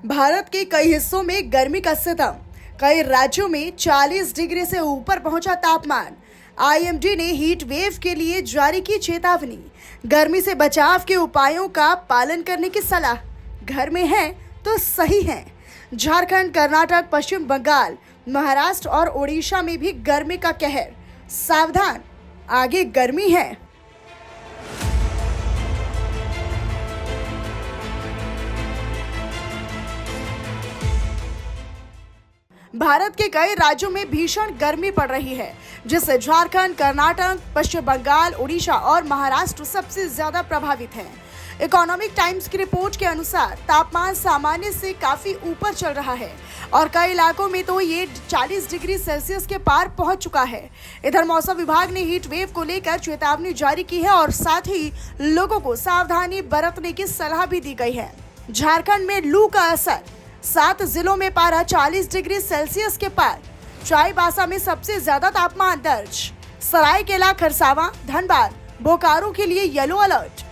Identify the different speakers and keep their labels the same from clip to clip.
Speaker 1: भारत के कई हिस्सों में गर्मी का सितम। कई राज्यों में 40 डिग्री से ऊपर पहुंचा तापमान। आईएमडी ने हीट वेव के लिए जारी की चेतावनी। गर्मी से बचाव के उपायों का पालन करने की सलाह। घर में हैं तो सही हैं। झारखंड, कर्नाटक, पश्चिम बंगाल, महाराष्ट्र और ओडिशा में भी गर्मी का कहर। सावधान, आगे गर्मी है। भारत के कई राज्यों में भीषण गर्मी पड़ रही है, जिससे झारखंड, कर्नाटक, पश्चिम बंगाल, ओडिशा और महाराष्ट्र सबसे ज्यादा प्रभावित हैं। इकोनॉमिक टाइम्स की रिपोर्ट के अनुसार तापमान सामान्य से काफी ऊपर चल रहा है और कई इलाकों में तो ये 40 डिग्री सेल्सियस के पार पहुंच चुका है। इधर मौसम विभाग ने हीट वेव को लेकर चेतावनी जारी की है और साथ ही लोगों को सावधानी बरतने की सलाह भी दी गई है। झारखंड में लू का असर। 7 जिलों में पारा 40 डिग्री सेल्सियस के पार। चाईबासा में सबसे ज्यादा तापमान दर्ज। सरायकेला, खरसावां, धनबाद, बोकारो के लिए येलो अलर्ट।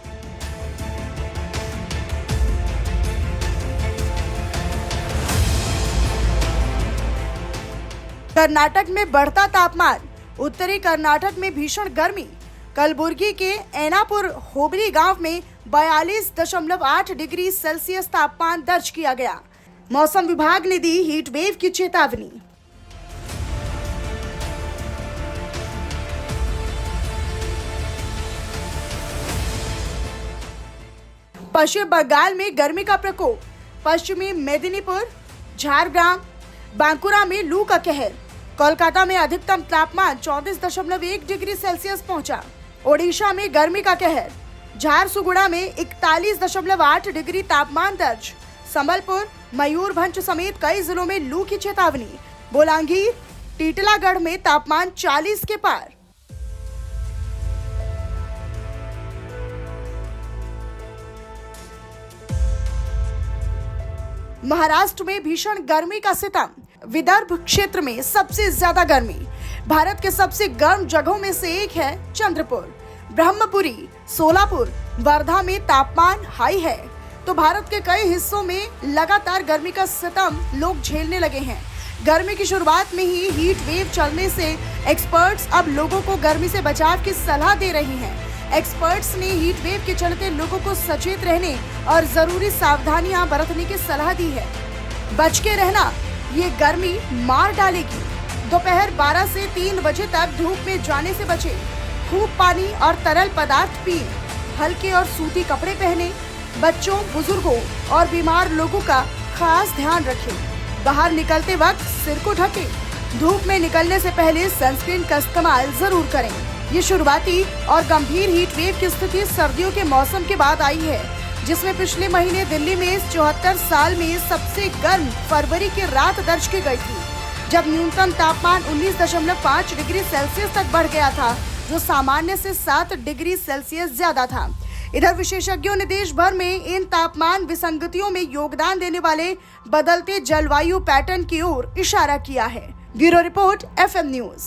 Speaker 1: कर्नाटक में बढ़ता तापमान। उत्तरी कर्नाटक में भीषण गर्मी। कलबुर्गी के एनापुर होबली गांव में 42.8 डिग्री सेल्सियस तापमान दर्ज किया गया। मौसम विभाग ने दी हीट वेव की चेतावनी। पश्चिम बंगाल में गर्मी का प्रकोप। पश्चिमी मेदिनीपुर, झारग्राम, बांकुरा में लू का कहर। कोलकाता में अधिकतम तापमान 34.1 डिग्री सेल्सियस पहुंचा। ओडिशा में गर्मी का कहर। झारसुगुड़ा में 41.8 डिग्री तापमान दर्ज। संबलपुर, मयूरभंज समेत कई जिलों में लू की चेतावनी। बोलांगीर, टीटलागढ़ में तापमान 40 के पार। महाराष्ट्र में भीषण गर्मी का सितम। विदर्भ क्षेत्र में सबसे ज्यादा गर्मी। भारत के सबसे गर्म जगहों में से एक है चंद्रपुर। ब्रह्मपुरी, सोलापुर, वर्धा में तापमान हाई है। तो भारत के कई हिस्सों में लगातार गर्मी का सितम लोग झेलने लगे हैं। गर्मी की शुरुआत में ही हीट वेव चलने से एक्सपर्ट्स अब लोगों को गर्मी से बचाव की सलाह दे रही हैं। एक्सपर्ट्स ने हीट वेव के चलते लोगों को सचेत रहने और जरूरी सावधानियां बरतने की सलाह दी है। बच के रहना, ये गर्मी मार डालेगी। दोपहर 12 से 3 बजे तक धूप में जाने से बचे। खूब पानी और तरल पदार्थ पिए। हल्के और सूती कपड़े पहने। बच्चों, बुजुर्गों और बीमार लोगों का खास ध्यान रखें। बाहर निकलते वक्त सिर को ढकें। धूप में निकलने से पहले सनस्क्रीन का इस्तेमाल जरूर करें। ये शुरुआती और गंभीर हीट वेव की स्थिति सर्दियों के मौसम के बाद आई है, जिसमें पिछले महीने दिल्ली में 74 साल में सबसे गर्म फरवरी की रात दर्ज की गई थी, जब न्यूनतम तापमान 19.5 डिग्री सेल्सियस तक बढ़ गया था, जो सामान्य से 7 डिग्री सेल्सियस ज्यादा था। इधर विशेषज्ञों ने देश भर में इन तापमान विसंगतियों में योगदान देने वाले बदलते जलवायु पैटर्न की ओर इशारा किया है। Bureau report, FM news.